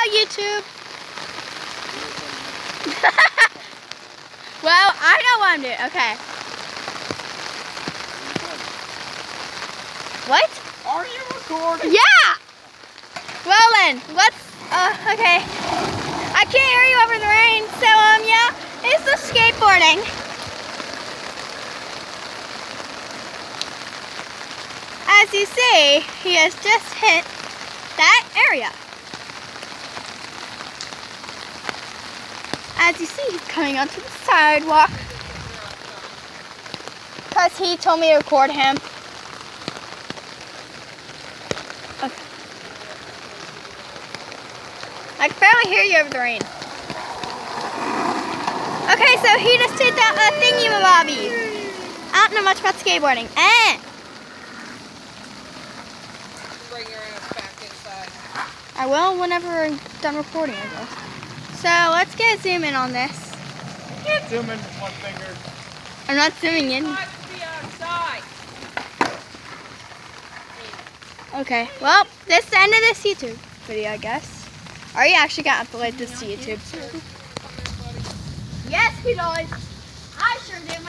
YouTube. Well, I know what I'm doing. Okay. What? Are you recording? Yeah! Well then, let's, okay. I can't hear you over the rain, so, yeah, it's the skateboarding. As you see, he has just hit that area. As you see, he's coming onto the sidewalk. Because he told me to record him. Okay. I can barely hear you over the rain. Okay, so he just did that thingy-mabobby. I don't know much about skateboarding. Bring your ass back inside. I will whenever we're done recording, I guess. So let's get a zoom in on this. You can't zoom in with one finger. I'm not zooming in. It's hot to be outside. Okay, well, this is the end of this YouTube video, I guess. Are you actually gonna upload this to YouTube? Yes, we does. I sure do.